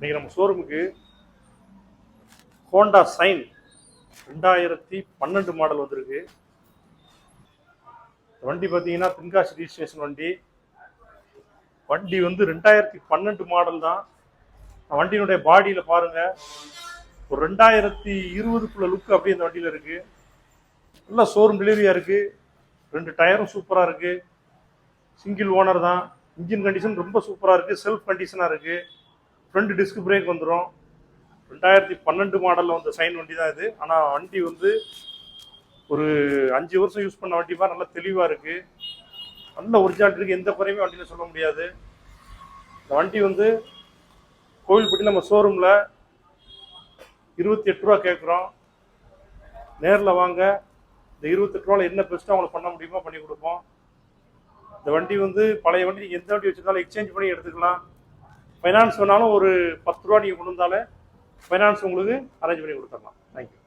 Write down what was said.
இன்னைக்கு நம்ம ஷோரூமுக்கு ஹோண்டா சைன் 2012 மாடல் வந்திருக்கு. வண்டி பார்த்தீங்கன்னா தென்காசி ரிஜிஸ்ட்ரேஷன் வண்டி. வண்டி வந்து 2012 மாடல் தான். வண்டியினுடைய பாடியில் பாருங்க, ஒரு 2020 லுக் அப்படியே இந்த வண்டியில் இருக்கு. நல்லா ஷோரூம் டெலிவரியா இருக்கு. 2 டயரும் சூப்பரா இருக்கு. சிங்கிள் ஓனர் தான். இன்ஜின் கண்டிஷன் ரொம்ப சூப்பரா இருக்கு. செல்ஃப் கண்டிஷனா இருக்கு. ஃப்ரண்ட் டிஸ்க் பிரேக் வந்துடும். 2012 மாடலில் வந்த சைன் வண்டி தான் இது. ஆனால் வண்டி வந்து ஒரு 5 வருஷம் யூஸ் பண்ண வண்டி மாதிரி நல்லா தெளிவாக இருக்குது. நல்ல ஒரிஜினாலிட்டி இருக்குது. எந்த குறையுமே வண்டியில் சொல்ல முடியாது. இந்த வண்டி வந்து கோவில்பட்டி நம்ம ஷோரூமில் 28 ரூபா கேட்குறோம். நேரில் வாங்க. இந்த 28 ரூபாவில் என்ன பெஸ்ட்டாக அவங்களுக்கு பண்ண முடியுமோ பண்ணி கொடுப்போம். இந்த வண்டி வந்து பழைய வண்டி நீங்கள் எந்த வண்டி வச்சுருந்தாலும் எக்ஸ்சேஞ்ச் பண்ணி எடுத்துக்கலாம். ஃபைனான்ஸ் வேணாலும் ஒரு 10 ரூபா நீங்கள் கொண்டு வந்தாலே ஃபைனான்ஸ் உங்களுக்கு அரேஞ்ச் பண்ணி கொடுத்துடலாம். தேங்க்யூ.